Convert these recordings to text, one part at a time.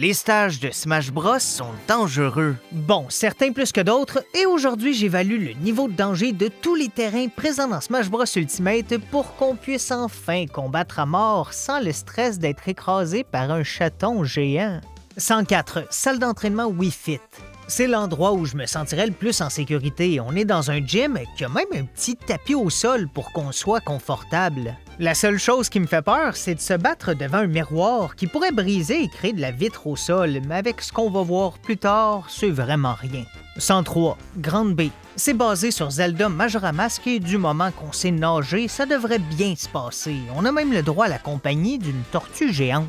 Les stages de Smash Bros sont dangereux. Bon, certains plus que d'autres, et aujourd'hui j'évalue le niveau de danger de tous les terrains présents dans Smash Bros Ultimate pour qu'on puisse enfin combattre à mort sans le stress d'être écrasé par un chaton géant. 104. Salle d'entraînement Wii Fit. C'est l'endroit où je me sentirais le plus en sécurité. On est dans un gym qui a même un petit tapis au sol pour qu'on soit confortable. La seule chose qui me fait peur, c'est de se battre devant un miroir qui pourrait briser et créer de la vitre au sol, mais avec ce qu'on va voir plus tard, c'est vraiment rien. 103. Grande B. C'est basé sur Zelda Majora Mask et du moment qu'on sait nager, ça devrait bien se passer. On a même le droit à la compagnie d'une tortue géante.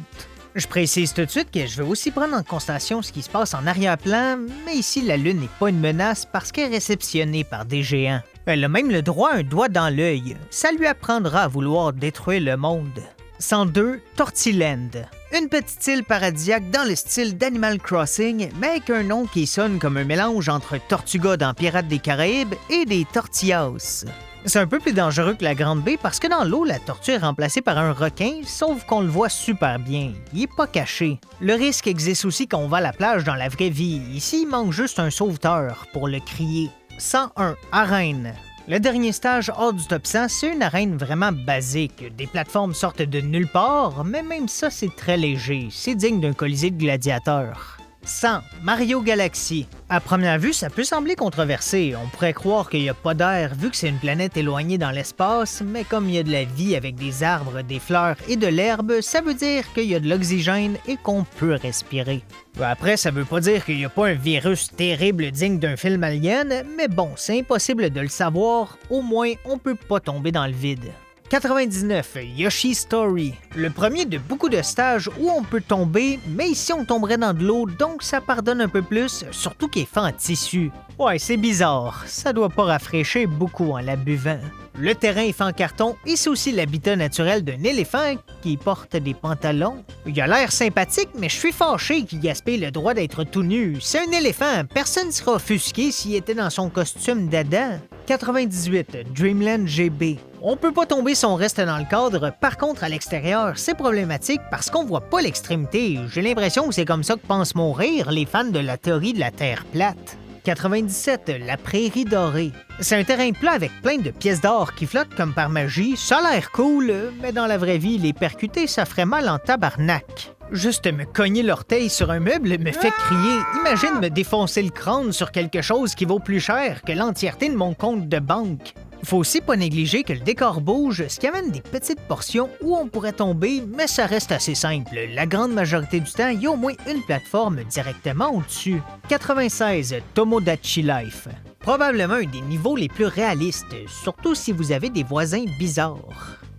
Je précise tout de suite que je veux aussi prendre en considération ce qui se passe en arrière-plan, mais ici la Lune n'est pas une menace parce qu'elle est réceptionnée par des géants. Elle a même le droit à un doigt dans l'œil. Ça lui apprendra à vouloir détruire le monde. 102. Tortiland. Une petite île paradisiaque dans le style d'Animal Crossing, mais avec un nom qui sonne comme un mélange entre Tortuga dans Pirates des Caraïbes et des tortillas. C'est un peu plus dangereux que la Grande Baie parce que dans l'eau, la tortue est remplacée par un requin, sauf qu'on le voit super bien. Il est pas caché. Le risque existe aussi quand on va à la plage dans la vraie vie. Ici, il manque juste un sauveteur pour le crier. 101. Arène. Le dernier stage hors du top 100, c'est une arène vraiment basique. Des plateformes sortent de nulle part, mais même ça, c'est très léger. C'est digne d'un colisée de gladiateurs. 100. Mario Galaxy. À première vue, ça peut sembler controversé. On pourrait croire qu'il n'y a pas d'air vu que c'est une planète éloignée dans l'espace, mais comme il y a de la vie avec des arbres, des fleurs et de l'herbe, ça veut dire qu'il y a de l'oxygène et qu'on peut respirer. Après, ça veut pas dire qu'il n'y a pas un virus terrible digne d'un film alien, mais bon, c'est impossible de le savoir, au moins on peut pas tomber dans le vide. 99. Yoshi Story. Le premier de beaucoup de stages où on peut tomber, mais ici on tomberait dans de l'eau, donc ça pardonne un peu plus, surtout qu'il est fait en tissu. Ouais, c'est bizarre, ça doit pas rafraîchir beaucoup en la buvant. Le terrain est fait en carton et c'est aussi l'habitat naturel d'un éléphant qui porte des pantalons. Il a l'air sympathique, mais je suis fâché qu'il gaspille le droit d'être tout nu. C'est un éléphant, personne ne serait offusqué s'il était dans son costume d'Adam. 98. Dreamland GB. On peut pas tomber si on reste dans le cadre, par contre à l'extérieur, c'est problématique parce qu'on voit pas l'extrémité. J'ai l'impression que c'est comme ça que pensent mourir les fans de la théorie de la Terre plate. 97. La prairie dorée. C'est un terrain plat avec plein de pièces d'or qui flottent comme par magie. Ça a l'air cool, mais dans la vraie vie, les percuter, ça ferait mal en tabarnak. Juste me cogner l'orteil sur un meuble me fait crier. Imagine me défoncer le crâne sur quelque chose qui vaut plus cher que l'entièreté de mon compte de banque. Faut aussi pas négliger que le décor bouge, ce qui amène des petites portions où on pourrait tomber, mais ça reste assez simple. La grande majorité du temps, il y a au moins une plateforme directement au-dessus. 96. Tomodachi Life. Probablement un des niveaux les plus réalistes, surtout si vous avez des voisins bizarres.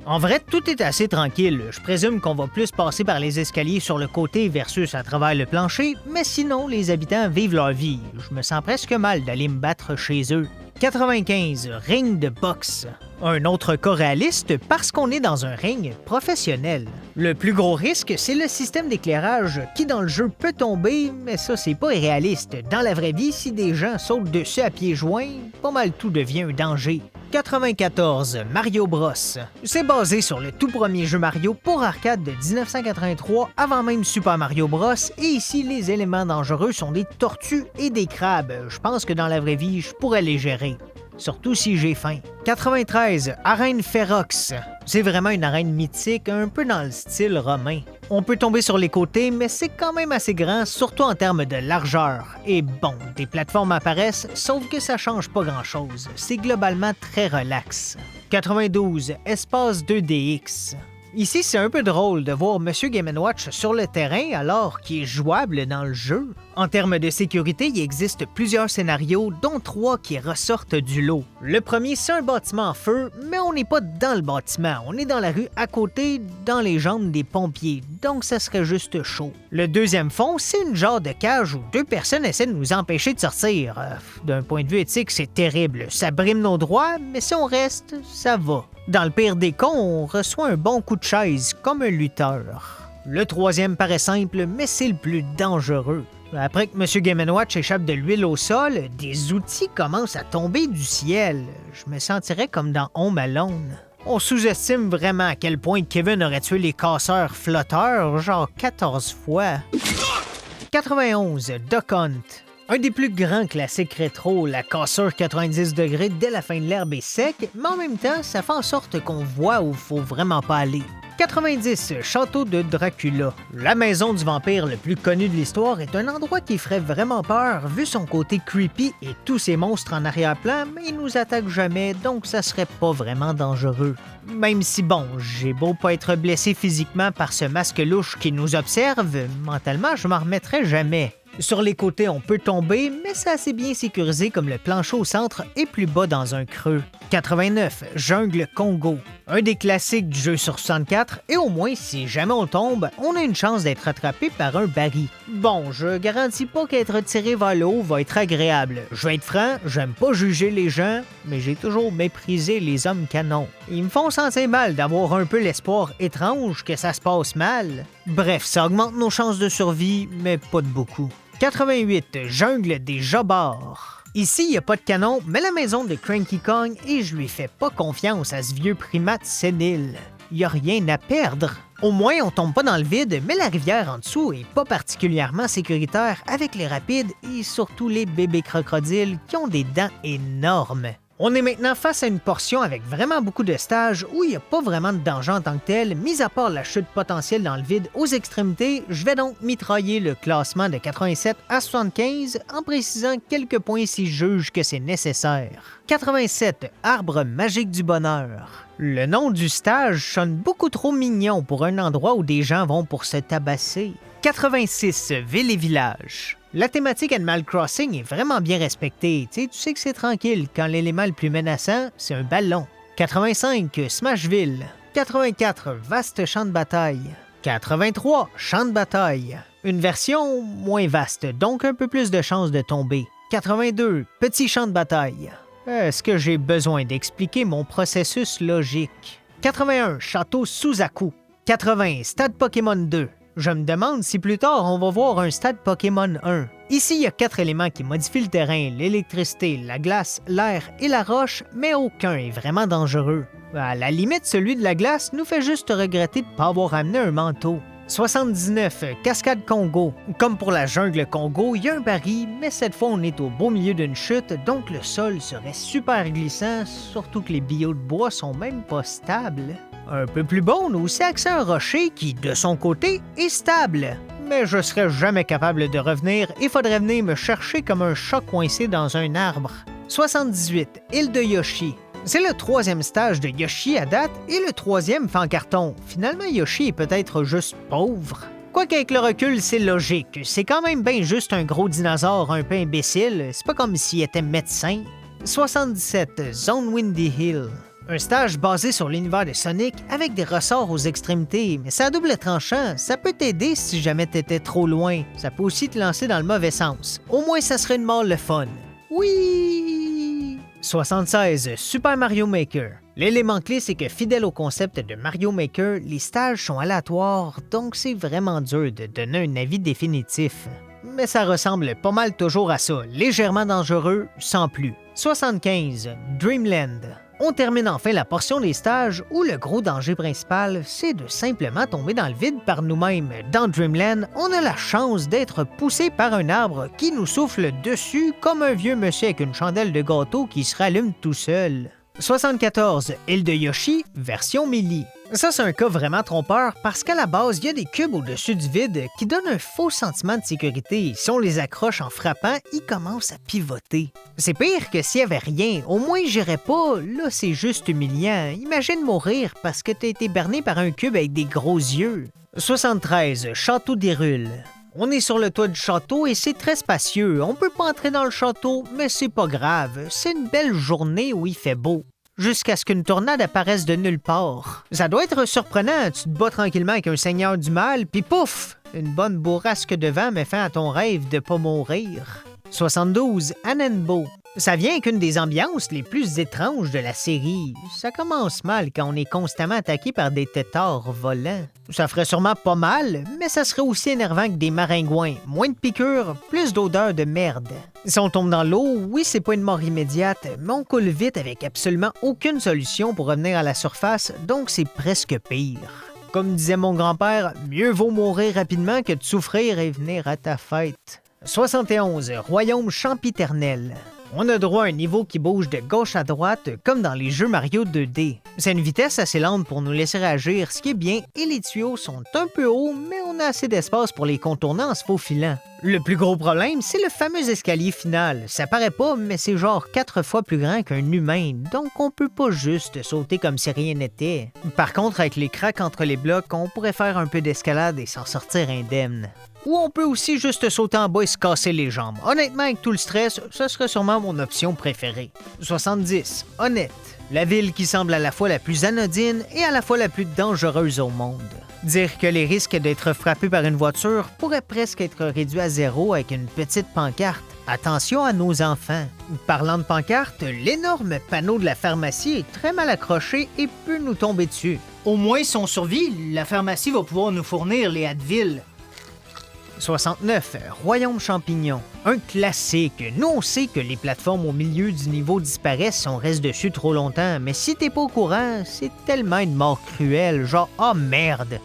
En vrai, tout est assez tranquille. Je présume qu'on va plus passer par les escaliers sur le côté versus à travers le plancher, mais sinon, les habitants vivent leur vie. Je me sens presque mal d'aller me battre chez eux. 95. Ring de boxe. Un autre cas réaliste parce qu'on est dans un ring professionnel. Le plus gros risque, c'est le système d'éclairage qui dans le jeu peut tomber, mais ça c'est pas irréaliste. Dans la vraie vie, si des gens sautent dessus à pieds joints, pas mal tout devient un danger. 94. Mario Bros. C'est basé sur le tout premier jeu Mario pour arcade de 1983 avant même Super Mario Bros. Et ici, les éléments dangereux sont des tortues et des crabes. Je pense que dans la vraie vie, je pourrais les gérer. Surtout si j'ai faim. 93. Arène Ferox. C'est vraiment une arène mythique, un peu dans le style romain. On peut tomber sur les côtés, mais c'est quand même assez grand, surtout en termes de largeur. Et bon, des plateformes apparaissent, sauf que ça change pas grand-chose. C'est globalement très relax. 92. Espace 2DX. Ici, c'est un peu drôle de voir M. Game & Watch sur le terrain alors qu'il est jouable dans le jeu. En termes de sécurité, il existe plusieurs scénarios, dont 3 qui ressortent du lot. Le premier, c'est un bâtiment en feu, mais on n'est pas dans le bâtiment. On est dans la rue à côté, dans les jambes des pompiers, donc ça serait juste chaud. Le deuxième fond, c'est une genre de cage où 2 personnes essaient de nous empêcher de sortir. D'un point de vue éthique, c'est terrible. Ça brime nos droits, mais si on reste, ça va. Dans le pire des cas, on reçoit un bon coup de chaise, comme un lutteur. Le troisième paraît simple, mais c'est le plus dangereux. Après que M. Game & Watch échappe de l'huile au sol, des outils commencent à tomber du ciel. Je me sentirais comme dans Home Alone. On sous-estime vraiment à quel point Kevin aurait tué les casseurs flotteurs, genre 14 fois. 91, Duck Hunt. Un des plus grands classiques rétro, la cassure 90 degrés dès la fin de l'herbe est sec, mais en même temps, ça fait en sorte qu'on voit où faut vraiment pas aller. 90, Château de Dracula. La maison du vampire le plus connu de l'histoire est un endroit qui ferait vraiment peur vu son côté creepy et tous ces monstres en arrière-plan, mais ils nous attaquent jamais, donc ça serait pas vraiment dangereux. Même si bon, j'ai beau pas être blessé physiquement par ce masque louche qui nous observe, mentalement je m'en remettrai jamais. Sur les côtés, on peut tomber, mais c'est assez bien sécurisé comme le plancher au centre et plus bas dans un creux. 89, Jungle Congo. Un des classiques du jeu sur 64, et au moins, si jamais on tombe, on a une chance d'être attrapé par un baril. Bon, je garantis pas qu'être tiré vers le haut va être agréable. Je vais être franc, j'aime pas juger les gens, mais j'ai toujours méprisé les hommes canons. Ils me font sentir mal d'avoir un peu l'espoir étrange que ça se passe mal. Bref, ça augmente nos chances de survie, mais pas de beaucoup. 88, Jungle des Jobards. Ici, il n'y a pas de canon, mais la maison de Cranky Kong et je lui fais pas confiance à ce vieux primate sénile. Il n'y a rien à perdre. Au moins, on tombe pas dans le vide, mais la rivière en dessous est pas particulièrement sécuritaire avec les rapides et surtout les bébés crocodiles qui ont des dents énormes. On est maintenant face à une portion avec vraiment beaucoup de stages où il n'y a pas vraiment de danger en tant que tel, mis à part la chute potentielle dans le vide aux extrémités. Je vais donc mitrailler le classement de 87 à 75 en précisant quelques points si je juge que c'est nécessaire. 87, Arbre magique du bonheur. Le nom du stage sonne beaucoup trop mignon pour un endroit où des gens vont pour se tabasser. 86, Ville et village. La thématique Animal Crossing est vraiment bien respectée. Tu sais que c'est tranquille quand l'élément le plus menaçant, c'est un ballon. 85, Smashville. 84, Vaste champ de bataille. 83, Champ de bataille. Une version moins vaste, donc un peu plus de chances de tomber. 82, Petit champ de bataille. Est-ce que j'ai besoin d'expliquer mon processus logique? 81, Château Suzaku. 80, Stade Pokémon 2. Je me demande si plus tard on va voir un stade Pokémon 1. Ici, il y a 4 éléments qui modifient le terrain, l'électricité, la glace, l'air et la roche, mais aucun est vraiment dangereux. À la limite, celui de la glace nous fait juste regretter de ne pas avoir amené un manteau. 79, Cascade Congo. Comme pour la jungle Congo, il y a un baril, mais cette fois on est au beau milieu d'une chute, donc le sol serait super glissant, surtout que les billots de bois sont même pas stables. Un peu plus bas, on a aussi accès à un rocher qui, de son côté, est stable. Mais je serais jamais capable de revenir et faudrait venir me chercher comme un chat coincé dans un arbre. 78, Île de Yoshi. C'est le 3e stage de Yoshi à date et le 3e fait en carton. Finalement, Yoshi est peut-être juste pauvre. Quoiqu'avec le recul, c'est logique. C'est quand même bien juste un gros dinosaure un peu imbécile. C'est pas comme s'il était médecin. 77, Zone Windy Hill. Un stage basé sur l'univers de Sonic avec des ressorts aux extrémités, mais c'est à double tranchant. Ça peut t'aider si jamais t'étais trop loin. Ça peut aussi te lancer dans le mauvais sens. Au moins, ça serait une mort le fun. Oui! 76, Super Mario Maker. L'élément clé, c'est que fidèle au concept de Mario Maker, les stages sont aléatoires, donc c'est vraiment dur de donner un avis définitif. Mais ça ressemble pas mal toujours à ça, légèrement dangereux, sans plus. 75, Dreamland. On termine enfin la portion des stages où le gros danger principal, c'est de simplement tomber dans le vide par nous-mêmes. Dans Dreamland, on a la chance d'être poussé par un arbre qui nous souffle dessus comme un vieux monsieur avec une chandelle de gâteau qui se rallume tout seul. 74, Île de Yoshi, version Melee. Ça, c'est un cas vraiment trompeur parce qu'à la base, il y a des cubes au-dessus du vide qui donnent un faux sentiment de sécurité. Si on les accroche en frappant, ils commencent à pivoter. C'est pire que s'il y avait rien. Au moins, j'irais pas. Là, c'est juste humiliant. Imagine mourir parce que t'as été berné par un cube avec des gros yeux. 73, Château d'Hyrule. On est sur le toit du château et c'est très spacieux. On peut pas entrer dans le château, mais c'est pas grave. C'est une belle journée où il fait beau. Jusqu'à ce qu'une tornade apparaisse de nulle part. Ça doit être surprenant, tu te bats tranquillement avec un seigneur du mal, puis pouf! Une bonne bourrasque de vent met fin à ton rêve de pas mourir. 72, Anenbo. Ça vient avec une des ambiances les plus étranges de la série. Ça commence mal quand on est constamment attaqué par des têtards volants. Ça ferait sûrement pas mal, mais ça serait aussi énervant que des maringouins. Moins de piqûres, plus d'odeur de merde. Si on tombe dans l'eau, oui, c'est pas une mort immédiate, mais on coule vite avec absolument aucune solution pour revenir à la surface, donc c'est presque pire. Comme disait mon grand-père, mieux vaut mourir rapidement que de souffrir et venir à ta fête. 71. Royaume champiternel. On a droit à un niveau qui bouge de gauche à droite comme dans les jeux Mario 2D. C'est une vitesse assez lente pour nous laisser réagir, ce qui est bien, et les tuyaux sont un peu hauts, mais on a assez d'espace pour les contourner en se faufilant. Le plus gros problème, c'est le fameux escalier final. Ça paraît pas, mais c'est genre 4 fois plus grand qu'un humain, donc on peut pas juste sauter comme si rien n'était. Par contre, avec les cracks entre les blocs, on pourrait faire un peu d'escalade et s'en sortir indemne. Ou on peut aussi juste sauter en bas et se casser les jambes. Honnêtement, avec tout le stress, ce serait sûrement mon option préférée. 70. Honnête. La ville qui semble à la fois la plus anodine et à la fois la plus dangereuse au monde. Dire que les risques d'être frappé par une voiture pourraient presque être réduits à zéro avec une petite pancarte. Attention à nos enfants. Parlant de pancarte, l'énorme panneau de la pharmacie est très mal accroché et peut nous tomber dessus. Au moins, si on survit, la pharmacie va pouvoir nous fournir les Advil. 69. Royaume champignon. Un classique. Nous, on sait que les plateformes au milieu du niveau disparaissent si on reste dessus trop longtemps, mais si t'es pas au courant, c'est tellement une mort cruelle, genre « Ah merde!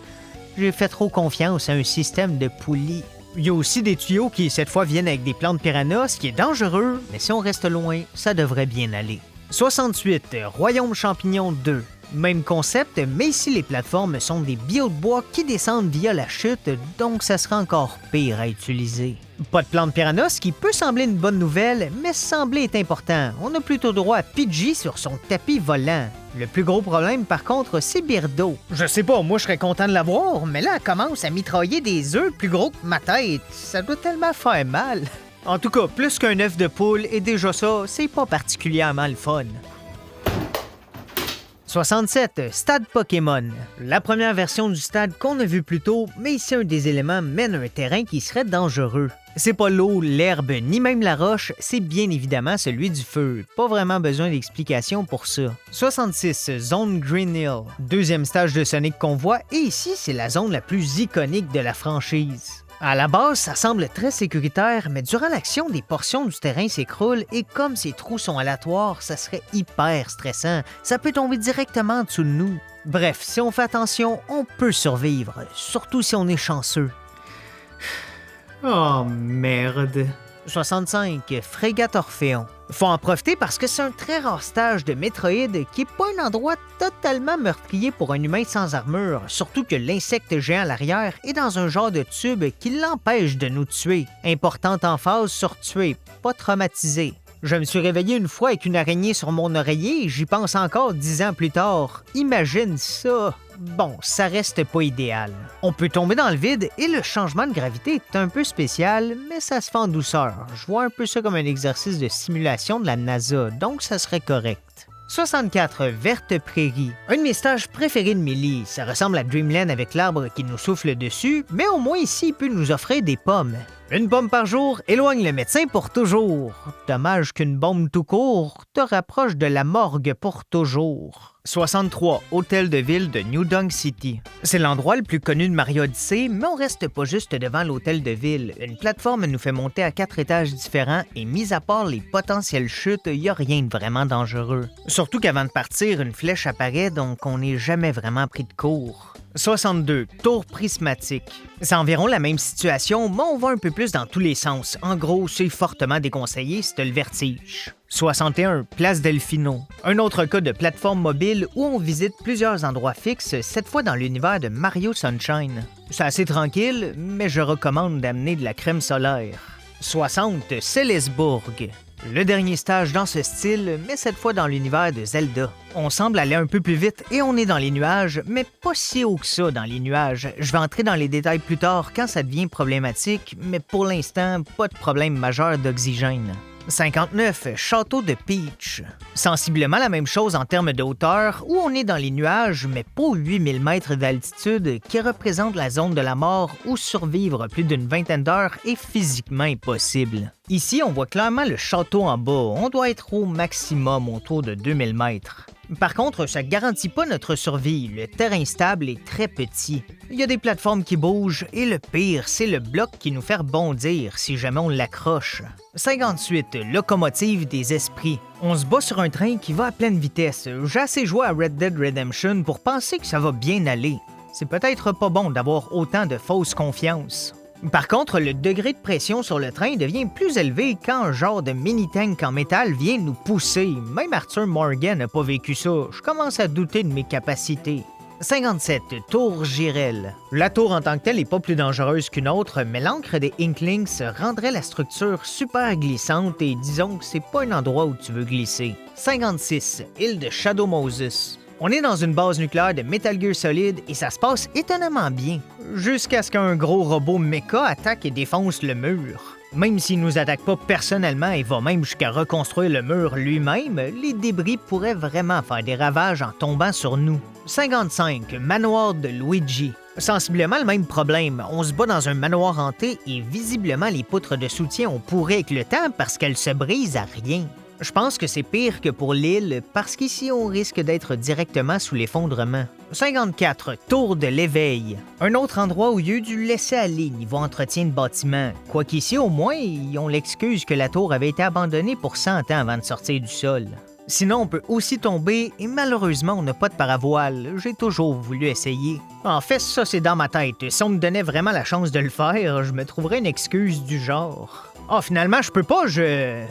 J'ai fait trop confiance à un système de poulies. » Il y a aussi des tuyaux qui, cette fois, viennent avec des plantes piranhas, ce qui est dangereux, mais si on reste loin, ça devrait bien aller. 68. Royaume champignon 2. Même concept, mais ici les plateformes sont des billots de bois qui descendent via la chute, donc ça sera encore pire à utiliser. Pas de plantes piranhas, ce qui peut sembler une bonne nouvelle, mais sembler est important. On a plutôt droit à Pidgey sur son tapis volant. Le plus gros problème, par contre, c'est Birdo. Je sais pas, moi je serais content de l'avoir, mais là elle commence à mitrailler des œufs plus gros que ma tête. Ça doit tellement faire mal. En tout cas, plus qu'un œuf de poule, et déjà ça, c'est pas particulièrement le fun. 67. Stade Pokémon. La première version du stade qu'on a vu plus tôt, mais ici un des éléments mène à un terrain qui serait dangereux. C'est pas l'eau, l'herbe, ni même la roche, c'est bien évidemment celui du feu. Pas vraiment besoin d'explication pour ça. 66. Zone Green Hill. Deuxième stage de Sonic qu'on voit, et ici c'est la zone la plus iconique de la franchise. À la base, ça semble très sécuritaire, mais durant l'action, des portions du terrain s'écroulent et comme ces trous sont aléatoires, ça serait hyper stressant. Ça peut tomber directement en dessous de nous. Bref, si on fait attention, on peut survivre, surtout si on est chanceux. Oh merde. 65. Frégate Orphéon. Faut en profiter parce que c'est un très rare stage de Metroid qui est pas un endroit totalement meurtrier pour un humain sans armure, surtout que l'insecte géant à l'arrière est dans un genre de tube qui l'empêche de nous tuer. Importante emphase sur tuer, pas traumatiser. Je me suis réveillé une fois avec une araignée sur mon oreiller et j'y pense encore 10 ans plus tard. Imagine ça! Bon, ça reste pas idéal. On peut tomber dans le vide et le changement de gravité est un peu spécial, mais ça se fait en douceur. Je vois un peu ça comme un exercice de simulation de la NASA, donc ça serait correct. 64. Verte Prairie. Un de mes stages préférés de Melee. Ça ressemble à Dreamland avec l'arbre qui nous souffle dessus, mais au moins ici, il peut nous offrir des pommes. Une pomme par jour éloigne le médecin pour toujours. Dommage qu'une bombe tout court te rapproche de la morgue pour toujours. 63. Hôtel de ville de New Donk City. C'est l'endroit le plus connu de Mario Odyssey, mais on reste pas juste devant l'hôtel de ville. Une plateforme nous fait monter à 4 étages différents et mis à part les potentielles chutes, y a rien de vraiment dangereux. Surtout qu'avant de partir, une flèche apparaît, donc on n'est jamais vraiment pris de court. 62. Tour prismatique. C'est environ la même situation, mais on va un peu plus dans tous les sens. En gros, c'est fortement déconseillé si t'as le vertige. 61. Place Delfino. Un autre cas de plateforme mobile où on visite plusieurs endroits fixes, cette fois dans l'univers de Mario Sunshine. C'est assez tranquille, mais je recommande d'amener de la crème solaire. 60. Célesbourg. Le dernier stage dans ce style, mais cette fois dans l'univers de Zelda. On semble aller un peu plus vite et on est dans les nuages, mais pas si haut que ça dans les nuages. Je vais entrer dans les détails plus tard quand ça devient problématique, mais pour l'instant, pas de problème majeur d'oxygène. 59. Château de Peach. Sensiblement la même chose en termes de hauteur, où on est dans les nuages, mais pas 8000 mètres d'altitude, qui représente la zone de la mort où survivre plus d'une vingtaine d'heures est physiquement impossible. Ici, on voit clairement le château en bas. On doit être au maximum autour de 2000 mètres. Par contre, ça ne garantit pas notre survie. Le terrain stable est très petit. Il y a des plateformes qui bougent et le pire, c'est le bloc qui nous fait rebondir si jamais on l'accroche. 58. Locomotive des esprits. On se bat sur un train qui va à pleine vitesse. J'ai assez joué à Red Dead Redemption pour penser que ça va bien aller. c'est peut-être pas bon d'avoir autant de fausse confiance. Par contre, le degré de pression sur le train devient plus élevé quand un genre de mini-tank en métal vient nous pousser. Même Arthur Morgan n'a pas vécu ça. Je commence à douter de mes capacités. 57. Tour Girel. La tour en tant que telle n'est pas plus dangereuse qu'une autre, mais l'encre des Inklings rendrait la structure super glissante et disons que c'est pas un endroit où tu veux glisser. 56. Île de Shadow Moses. On est dans une base nucléaire de Metal Gear Solid et ça se passe étonnamment bien, jusqu'à ce qu'un gros robot mecha attaque et défonce le mur. Même s'il nous attaque pas personnellement et va même jusqu'à reconstruire le mur lui-même, les débris pourraient vraiment faire des ravages en tombant sur nous. 55. Manoir de Luigi. Sensiblement le même problème. On se bat dans un manoir hanté et visiblement les poutres de soutien ont pourri avec le temps parce qu'elles se brisent à rien. Je pense que c'est pire que pour l'île parce qu'ici on risque d'être directement sous l'effondrement. 54. Tour de l'éveil. Un autre endroit où il y a eu du laisser-aller niveau entretien de bâtiment. Quoiqu'ici au moins, ils ont l'excuse que la tour avait été abandonnée pour 100 ans avant de sortir du sol. Sinon, on peut aussi tomber et malheureusement, on n'a pas de paravoile. J'ai toujours voulu essayer. En fait, ça, c'est dans ma tête. Si on me donnait vraiment la chance de le faire, je me trouverais une excuse du genre. Ah, finalement, je peux pas, Je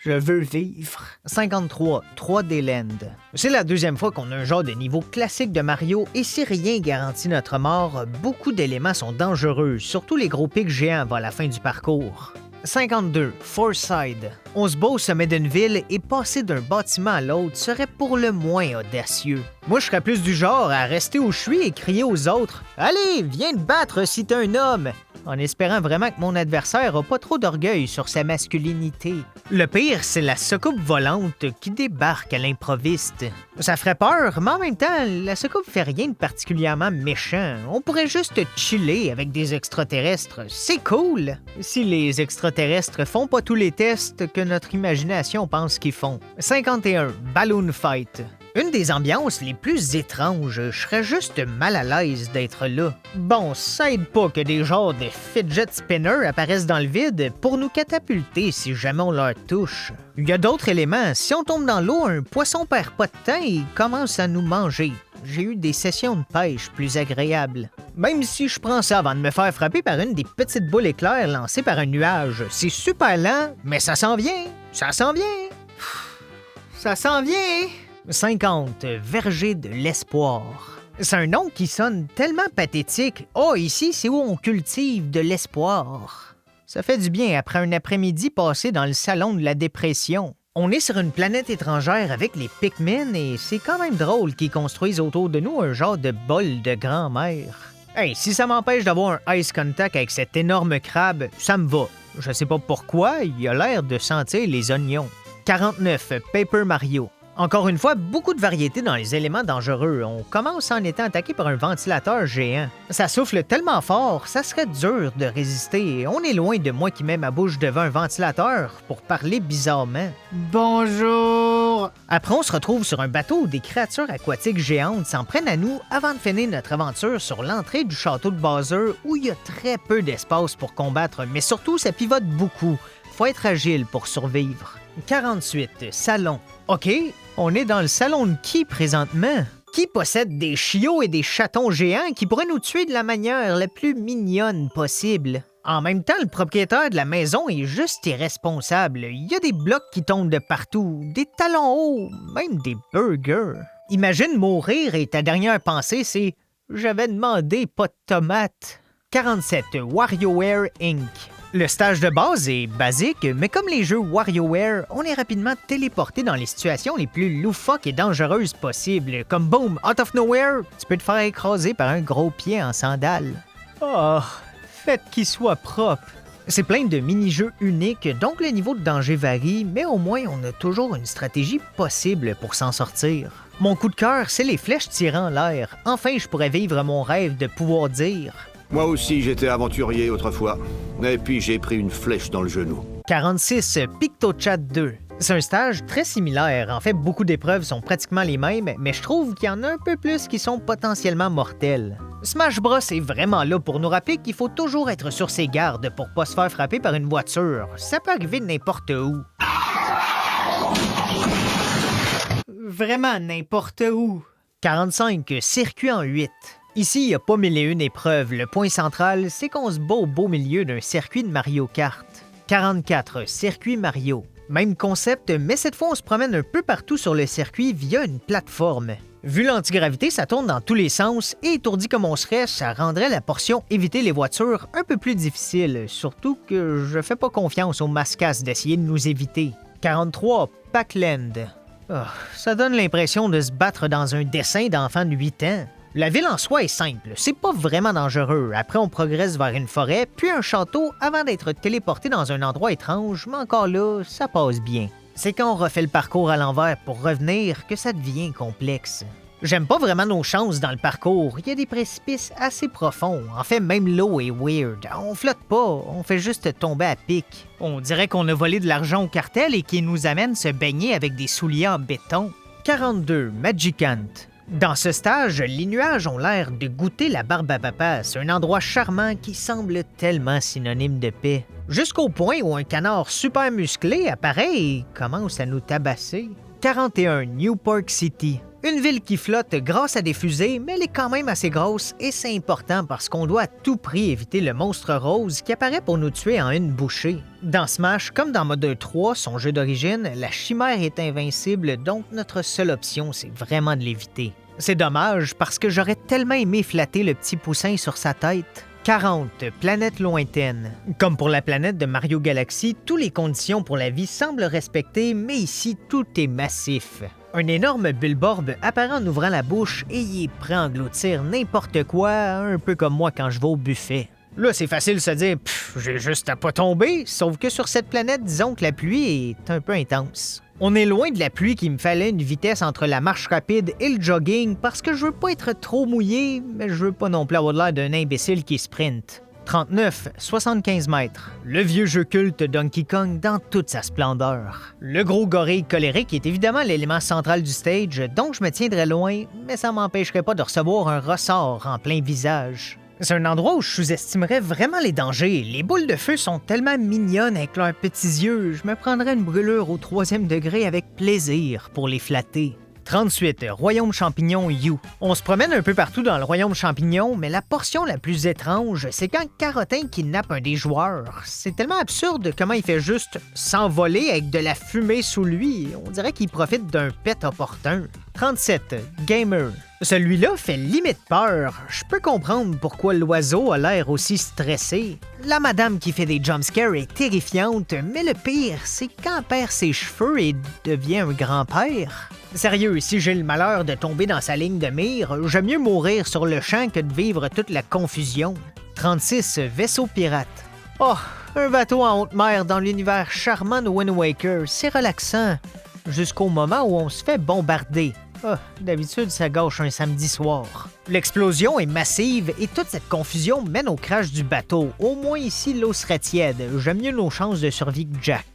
veux vivre. 53. 3D Land. C'est la deuxième fois qu'on a un genre de niveau classique de Mario et si rien garantit notre mort, beaucoup d'éléments sont dangereux, surtout les gros pics géants vers la fin du parcours. 52. Forside. On se bat au sommet d'une ville et passer d'un bâtiment à l'autre serait pour le moins audacieux. Moi, je serais plus du genre à rester où je suis et crier aux autres « Allez, viens te battre si t'es un homme! » en espérant vraiment que mon adversaire a pas trop d'orgueil sur sa masculinité. Le pire, c'est la soucoupe volante qui débarque à l'improviste. Ça ferait peur, mais en même temps, la soucoupe fait rien de particulièrement méchant. On pourrait juste chiller avec des extraterrestres. C'est cool! Si les extraterrestres font pas tous les tests que notre imagination pense qu'ils font. 51. Balloon Fight. Une des ambiances les plus étranges, je serais juste mal à l'aise d'être là. Bon, ça aide pas que des genres de fidget spinners apparaissent dans le vide pour nous catapulter si jamais on leur touche. Il y a d'autres éléments, si on tombe dans l'eau, un poisson perd pas de temps et commence à nous manger. J'ai eu des sessions de pêche plus agréables. Même si je prends ça avant de me faire frapper par une des petites boules éclairs lancées par un nuage, c'est super lent, mais ça s'en vient, ça s'en vient. Ça s'en vient! 50. Verger de l'espoir. C'est un nom qui sonne tellement pathétique. Oh, ici, c'est où on cultive de l'espoir. Ça fait du bien après un après-midi passé dans le salon de la dépression. On est sur une planète étrangère avec les Pikmin et c'est quand même drôle qu'ils construisent autour de nous un genre de bol de grand-mère. Hey, si ça m'empêche d'avoir un ice contact avec cet énorme crabe, ça me va. Je sais pas pourquoi, il a l'air de sentir les oignons. 49. Paper Mario. Encore une fois, beaucoup de variété dans les éléments dangereux. On commence en étant attaqué par un ventilateur géant. Ça souffle tellement fort, ça serait dur de résister. On est loin de moi qui mets ma bouche devant un ventilateur pour parler bizarrement. Bonjour! Après, on se retrouve sur un bateau où des créatures aquatiques géantes s'en prennent à nous avant de finir notre aventure sur l'entrée du château de Bowser où il y a très peu d'espace pour combattre, mais surtout ça pivote beaucoup. Faut être agile pour survivre. 48. Salon. OK, on est dans le salon de qui présentement? Qui possède des chiots et des chatons géants qui pourraient nous tuer de la manière la plus mignonne possible? En même temps, le propriétaire de la maison est juste irresponsable. Il y a des blocs qui tombent de partout, des talons hauts, même des burgers. Imagine mourir et ta dernière pensée, c'est « J'avais demandé pas de tomates ». 47. WarioWare Inc. Le stage de base est basique, mais comme les jeux WarioWare, on est rapidement téléporté dans les situations les plus loufoques et dangereuses possibles, comme boom, out of nowhere, tu peux te faire écraser par un gros pied en sandales. Oh, faites qu'il soit propre. C'est plein de mini-jeux uniques, donc le niveau de danger varie, mais au moins on a toujours une stratégie possible pour s'en sortir. Mon coup de cœur, c'est les flèches tirant l'air. Enfin, je pourrais vivre mon rêve de pouvoir dire... Moi aussi, j'étais aventurier autrefois. Et puis, j'ai pris une flèche dans le genou. 46. PictoChat 2. C'est un stage très similaire. En fait, beaucoup d'épreuves sont pratiquement les mêmes, mais je trouve qu'il y en a un peu plus qui sont potentiellement mortelles. Smash Bros est vraiment là pour nous rappeler qu'il faut toujours être sur ses gardes pour pas se faire frapper par une voiture. Ça peut arriver n'importe où. Vraiment n'importe où. 45, circuit en 8. Ici, il n'y a pas mille et une épreuves. Le point central, c'est qu'on se bat au beau milieu d'un circuit de Mario Kart. 44, circuit Mario. Même concept, mais cette fois, on se promène un peu partout sur le circuit via une plateforme. Vu l'antigravité, ça tourne dans tous les sens et étourdi comme on serait, ça rendrait la portion éviter les voitures un peu plus difficile, surtout que je fais pas confiance aux mascasses d'essayer de nous éviter. 43, Pac-Land. Oh, ça donne l'impression de se battre dans un dessin d'enfant de 8 ans. La ville en soi est simple, c'est pas vraiment dangereux. Après, on progresse vers une forêt, puis un château avant d'être téléporté dans un endroit étrange, mais encore là, ça passe bien. C'est quand on refait le parcours à l'envers pour revenir que ça devient complexe. J'aime pas vraiment nos chances dans le parcours, il y a des précipices assez profonds. En fait, même l'eau est weird. On flotte pas, on fait juste tomber à pic. On dirait qu'on a volé de l'argent au cartel et qu'il nous amène se baigner avec des souliers en béton. 42, Magicant. Dans ce stage, les nuages ont l'air de goûter la barbe à papa. C'est un endroit charmant qui semble tellement synonyme de paix. Jusqu'au point où un canard super musclé apparaît et commence à nous tabasser. 41, Newport City. Une ville qui flotte grâce à des fusées, mais elle est quand même assez grosse et c'est important parce qu'on doit à tout prix éviter le monstre rose qui apparaît pour nous tuer en une bouchée. Dans Smash, comme dans Mode 3, son jeu d'origine, la chimère est invincible, donc notre seule option, c'est vraiment de l'éviter. C'est dommage parce que j'aurais tellement aimé flatter le petit poussin sur sa tête. 40, planète lointaine. Comme pour la planète de Mario Galaxy, toutes les conditions pour la vie semblent respectées, mais ici, tout est massif. Un énorme Bulborb apparaît en ouvrant la bouche et il est prêt à engloutir n'importe quoi, un peu comme moi quand je vais au buffet. Là, c'est facile de se dire « j'ai juste à pas tomber », sauf que sur cette planète, disons que la pluie est un peu intense. On est loin de la pluie qu'il me fallait une vitesse entre la marche rapide et le jogging parce que je veux pas être trop mouillé, mais je veux pas non plus avoir l'air d'un imbécile qui sprint. 39, 75 mètres. Le vieux jeu culte Donkey Kong dans toute sa splendeur. Le gros gorille colérique est évidemment l'élément central du stage, donc je me tiendrai loin, mais ça m'empêcherait pas de recevoir un ressort en plein visage. C'est un endroit où je sous-estimerais vraiment les dangers. Les boules de feu sont tellement mignonnes avec leurs petits yeux, je me prendrais une brûlure au 3e degré avec plaisir pour les flatter. 38, Royaume Champignon U. On se promène un peu partout dans le Royaume Champignon, mais la portion la plus étrange, c'est quand Carotin kidnappe un des joueurs. C'est tellement absurde comment il fait juste s'envoler avec de la fumée sous lui. On dirait qu'il profite d'un pet opportun. 37, Gamer. Celui-là fait limite peur. Je peux comprendre pourquoi l'oiseau a l'air aussi stressé. La madame qui fait des jumpscares est terrifiante, mais le pire, c'est quand elle perd ses cheveux et devient un grand-père. Sérieux, si j'ai le malheur de tomber dans sa ligne de mire, j'aime mieux mourir sur le champ que de vivre toute la confusion. 36, Vaisseau pirate. Oh, un bateau en haute mer dans l'univers charmant de Wind Waker, c'est relaxant. Jusqu'au moment où on se fait bombarder. Oh, d'habitude, ça gâche un samedi soir. L'explosion est massive et toute cette confusion mène au crash du bateau. Au moins ici, l'eau serait tiède. J'aime mieux nos chances de survie que Jack.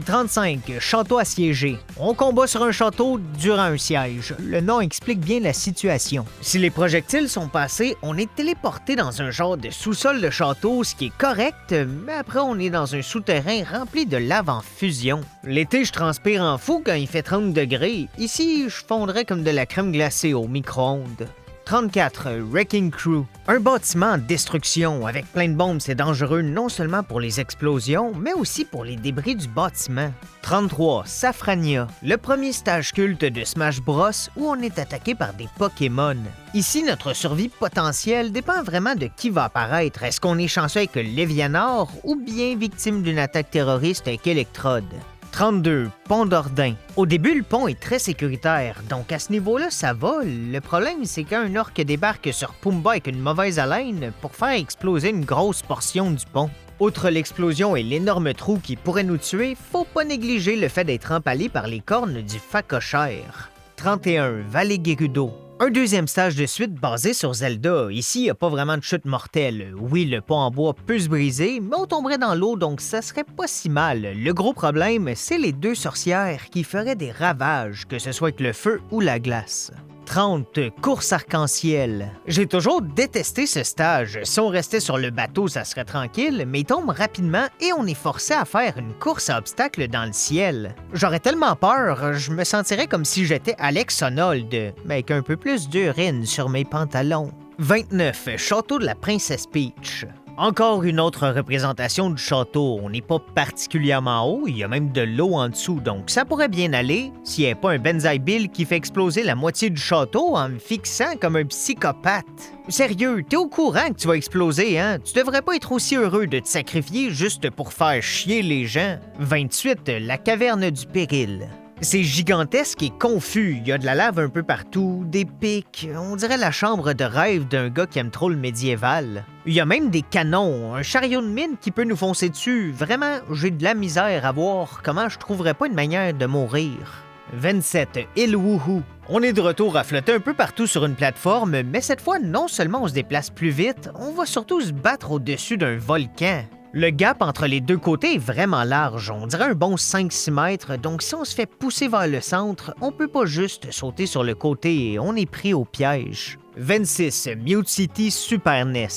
35, château assiégé. On combat sur un château durant un siège. Le nom explique bien la situation. Si les projectiles sont passés, on est téléporté dans un genre de sous-sol de château, ce qui est correct, mais après on est dans un souterrain rempli de lave en fusion. L'été, je transpire en fou quand il fait 30 degrés. Ici, je fondrais comme de la crème glacée au micro-ondes. 34, Wrecking Crew. Un bâtiment en destruction. Avec plein de bombes, c'est dangereux non seulement pour les explosions, mais aussi pour les débris du bâtiment. 33, Safrania. Le premier stage culte de Smash Bros où on est attaqué par des Pokémon. Ici, notre survie potentielle dépend vraiment de qui va apparaître. Est-ce qu'on est chanceux avec Lévianor ou bien victime d'une attaque terroriste avec Electrode? 32, Pont d'Ordin. Au début, le pont est très sécuritaire, donc à ce niveau-là, ça va. Le problème, c'est quand un orque débarque sur Pumba avec une mauvaise haleine pour faire exploser une grosse portion du pont. Outre l'explosion et l'énorme trou qui pourrait nous tuer, faut pas négliger le fait d'être empalé par les cornes du phacochère. 31, Vallée Gerudo. Un deuxième stage de suite basé sur Zelda. Ici, il n'y a pas vraiment de chute mortelle. Oui, le pont en bois peut se briser, mais on tomberait dans l'eau, donc ça serait pas si mal. Le gros problème, c'est les deux sorcières qui feraient des ravages, que ce soit avec le feu ou la glace. 30, course arc-en-ciel. J'ai toujours détesté ce stage. Si on restait sur le bateau, ça serait tranquille, mais il tombe rapidement et on est forcé à faire une course à obstacles dans le ciel. J'aurais tellement peur, je me sentirais comme si j'étais Alex Honnold, mais avec un peu plus d'urine sur mes pantalons. 29, Château de la Princesse Peach. Encore une autre représentation du château. On n'est pas particulièrement haut, il y a même de l'eau en dessous, donc ça pourrait bien aller s'il n'y avait pas un Benzaï Bill qui fait exploser la moitié du château en me fixant comme un psychopathe. Sérieux, t'es au courant que tu vas exploser, hein? Tu devrais pas être aussi heureux de te sacrifier juste pour faire chier les gens. 28, la caverne du péril. C'est gigantesque et confus, il y a de la lave un peu partout, des pics, on dirait la chambre de rêve d'un gars qui aime trop le médiéval. Il y a même des canons, un chariot de mine qui peut nous foncer dessus. Vraiment, j'ai de la misère à voir comment je trouverais pas une manière de mourir. 27, île Woohoo. On est de retour à flotter un peu partout sur une plateforme, mais cette fois, non seulement on se déplace plus vite, on va surtout se battre au-dessus d'un volcan. Le gap entre les deux côtés est vraiment large, on dirait un bon 5-6 mètres, donc si on se fait pousser vers le centre, on peut pas juste sauter sur le côté et on est pris au piège. 26. Mute City Super NES.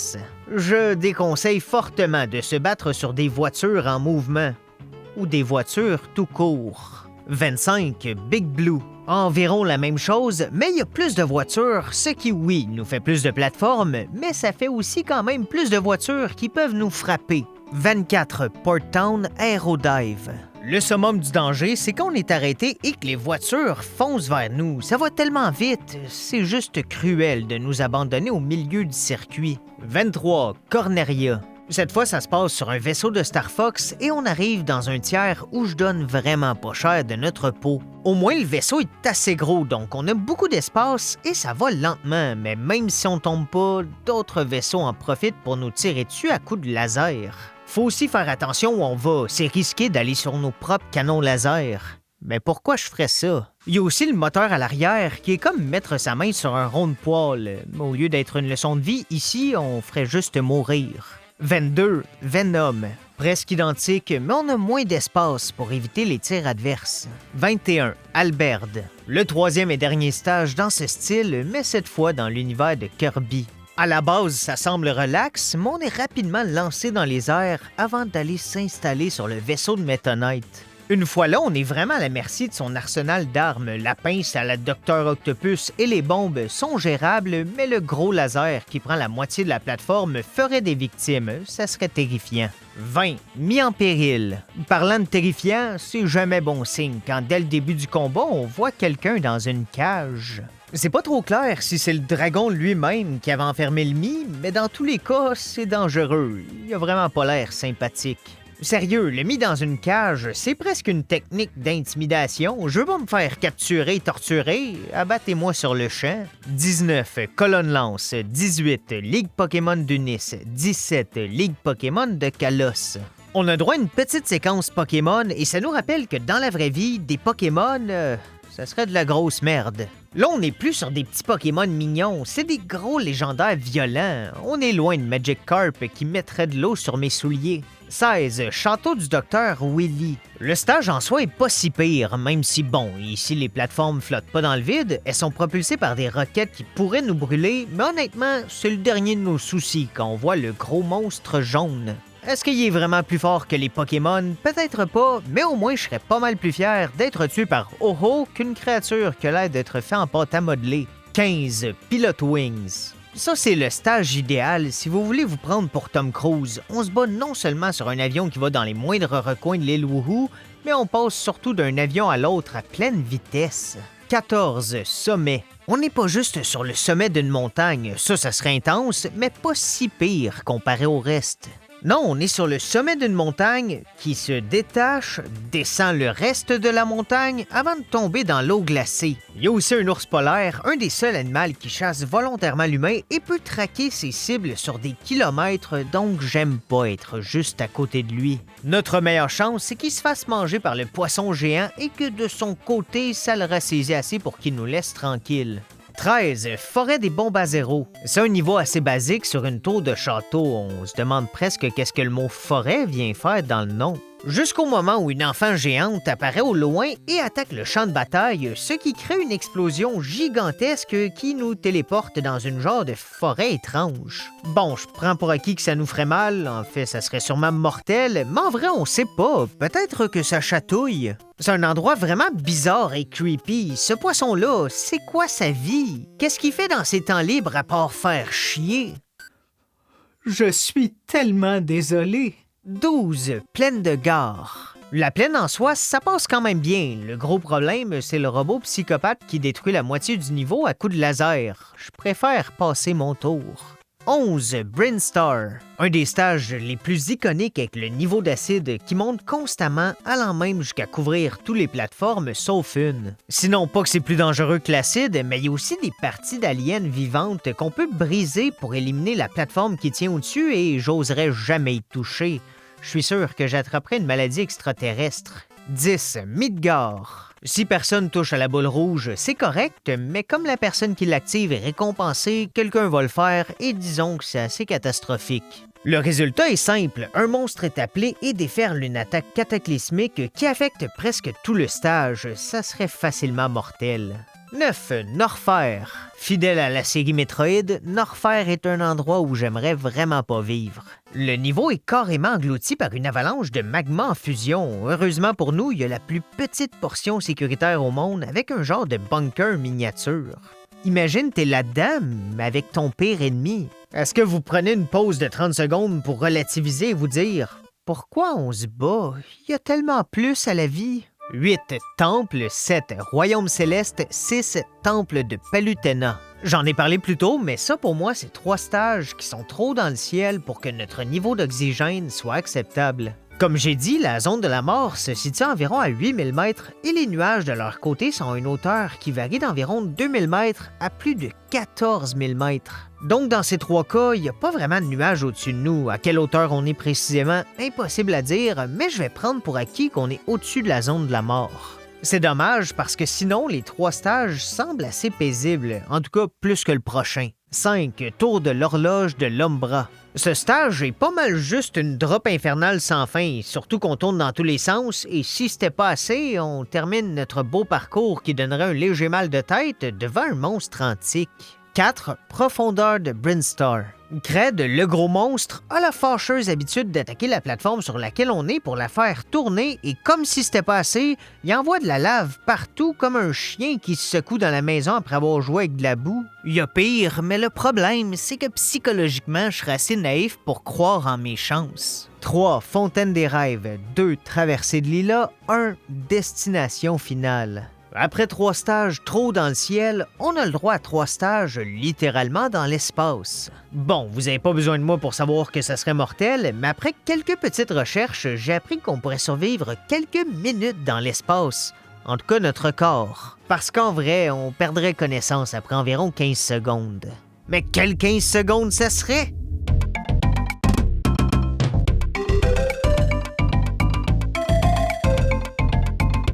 Je déconseille fortement de se battre sur des voitures en mouvement, ou des voitures tout court. 25. Big Blue. Environ la même chose, mais il y a plus de voitures, ce qui, oui, nous fait plus de plateformes, mais ça fait aussi quand même plus de voitures qui peuvent nous frapper. 24. Port Town Aerodive. Le summum du danger, c'est qu'on est arrêté et que les voitures foncent vers nous. Ça va tellement vite, c'est juste cruel de nous abandonner au milieu du circuit. 23. Corneria. Cette fois, ça se passe sur un vaisseau de Star Fox et on arrive dans un tiers où je donne vraiment pas cher de notre peau. Au moins, le vaisseau est assez gros, donc on a beaucoup d'espace et ça va lentement, mais même si on tombe pas, d'autres vaisseaux en profitent pour nous tirer dessus à coups de laser. Faut aussi faire attention où on va, c'est risqué d'aller sur nos propres canons laser. Mais pourquoi je ferais ça? Il y a aussi le moteur à l'arrière qui est comme mettre sa main sur un rond de poêle. Au lieu d'être une leçon de vie, ici, on ferait juste mourir. 22. Venom. Presque identique, mais on a moins d'espace pour éviter les tirs adverses. 21. Alberd. Le troisième et dernier stage dans ce style, mais cette fois dans l'univers de Kirby. À la base, ça semble relax, mais on est rapidement lancé dans les airs avant d'aller s'installer sur le vaisseau de Meta Knight. Une fois là, on est vraiment à la merci de son arsenal d'armes. La pince à la Dr Octopus et les bombes sont gérables, mais le gros laser qui prend la moitié de la plateforme ferait des victimes. Ça serait terrifiant. 20. Mis en péril. Parlant de terrifiant, c'est jamais bon signe quand dès le début du combat, on voit quelqu'un dans une cage. C'est pas trop clair si c'est le dragon lui-même qui avait enfermé le Mii, mais dans tous les cas, c'est dangereux. Il a vraiment pas l'air sympathique. Sérieux, le Mii dans une cage, c'est presque une technique d'intimidation. Je veux pas me faire capturer et torturer, abattez-moi sur le champ. 19. Colonne Lance. 18. Ligue Pokémon d'Unis. 17. Ligue Pokémon de Kalos. On a droit à une petite séquence Pokémon et ça nous rappelle que dans la vraie vie, des Pokémon, ça serait de la grosse merde. Là, on n'est plus sur des petits Pokémon mignons, c'est des gros légendaires violents. On est loin de Magikarp qui mettrait de l'eau sur mes souliers. 16. Château du Docteur Willy. Le stage en soi est pas si pire, même si, bon, ici les plateformes flottent pas dans le vide, elles sont propulsées par des roquettes qui pourraient nous brûler, mais honnêtement, c'est le dernier de nos soucis quand on voit le gros monstre jaune. Est-ce qu'il est vraiment plus fort que les Pokémon? Peut-être pas, mais au moins je serais pas mal plus fier d'être tué par Ho-Oh qu'une créature qui a l'air d'être fait en pâte à modeler. 15. Pilot Wings. Ça, c'est le stage idéal si vous voulez vous prendre pour Tom Cruise. On se bat non seulement sur un avion qui va dans les moindres recoins de l'île Woohoo, mais on passe surtout d'un avion à l'autre à pleine vitesse. 14. Sommet. On n'est pas juste sur le sommet d'une montagne, ça serait intense, mais pas si pire comparé au reste. Non, on est sur le sommet d'une montagne qui se détache, descend le reste de la montagne avant de tomber dans l'eau glacée. Il y a aussi un ours polaire, un des seuls animaux qui chasse volontairement l'humain et peut traquer ses cibles sur des kilomètres, donc j'aime pas être juste à côté de lui. Notre meilleure chance, c'est qu'il se fasse manger par le poisson géant et que de son côté, ça le ressaisit assez pour qu'il nous laisse tranquille. 13. Forêt des bombes à zéro. C'est un niveau assez basique sur une tour de château. On se demande presque qu'est-ce que le mot forêt vient faire dans le nom. Jusqu'au moment où une enfant géante apparaît au loin et attaque le champ de bataille, ce qui crée une explosion gigantesque qui nous téléporte dans une genre de forêt étrange. Bon, je prends pour acquis que ça nous ferait mal, en fait ça serait sûrement mortel, mais en vrai on sait pas, peut-être que ça chatouille. C'est un endroit vraiment bizarre et creepy. Ce poisson-là, c'est quoi sa vie? Qu'est-ce qu'il fait dans ses temps libres à part faire chier? Je suis tellement désolé. 12. Plaine de gare. La plaine en soi, ça passe quand même bien. Le gros problème, c'est le robot psychopathe qui détruit la moitié du niveau à coups de laser. Je préfère passer mon tour. 11. Brinstar. Un des stages les plus iconiques avec le niveau d'acide qui monte constamment, allant même jusqu'à couvrir toutes les plateformes sauf une. Sinon, pas que c'est plus dangereux que l'acide, mais il y a aussi des parties d'aliens vivantes qu'on peut briser pour éliminer la plateforme qui tient au-dessus et j'oserais jamais y toucher. Je suis sûr que j'attraperai une maladie extraterrestre. 10. Midgar. Si personne touche à la boule rouge, c'est correct, mais comme la personne qui l'active est récompensée, quelqu'un va le faire et disons que c'est assez catastrophique. Le résultat est simple, un monstre est appelé et déferle une attaque cataclysmique qui affecte presque tout le stage, ça serait facilement mortel. 9. Norfair. Fidèle à la série Metroid, Norfair est un endroit où j'aimerais vraiment pas vivre. Le niveau est carrément englouti par une avalanche de magma en fusion. Heureusement pour nous, il y a la plus petite portion sécuritaire au monde avec un genre de bunker miniature. Imagine t'es là-dedans, mais avec ton pire ennemi. Est-ce que vous prenez une pause de 30 secondes pour relativiser et vous dire « Pourquoi on se bat? Il y a tellement plus à la vie. » 8. Temple, 7. Royaume céleste, 6. Temple de Palutena. J'en ai parlé plus tôt, mais ça pour moi, c'est 3 stages qui sont trop dans le ciel pour que notre niveau d'oxygène soit acceptable. Comme j'ai dit, la zone de la mort se situe environ à 8000 mètres et les nuages de leur côté sont à une hauteur qui varie d'environ 2000 mètres à plus de 14 000 mètres. Donc dans ces 3 cas, il n'y a pas vraiment de nuages au-dessus de nous. À quelle hauteur on est précisément, impossible à dire, mais je vais prendre pour acquis qu'on est au-dessus de la zone de la mort. C'est dommage parce que sinon, les 3 stages semblent assez paisibles, en tout cas plus que le prochain. 5. Tour de l'horloge de l'Ombra. Ce stage est pas mal juste une drop infernale sans fin, surtout qu'on tourne dans tous les sens, et si c'était pas assez, on termine notre beau parcours qui donnerait un léger mal de tête devant un monstre antique. 4. Profondeur de Brinstar. Cred, le gros monstre, a la fâcheuse habitude d'attaquer la plateforme sur laquelle on est pour la faire tourner et comme si c'était pas assez, il envoie de la lave partout comme un chien qui se secoue dans la maison après avoir joué avec de la boue. Il y a pire, mais le problème, c'est que psychologiquement, je serais assez naïf pour croire en mes chances. 3. Fontaine des rêves. 2. Traversée de Lila. 1. Destination finale. Après 3 stages trop dans le ciel, on a le droit à 3 stages littéralement dans l'espace. Bon, vous n'avez pas besoin de moi pour savoir que ça serait mortel, mais après quelques petites recherches, j'ai appris qu'on pourrait survivre quelques minutes dans l'espace. En tout cas, notre corps. Parce qu'en vrai, on perdrait connaissance après environ 15 secondes. Mais quelles 15 secondes ça serait?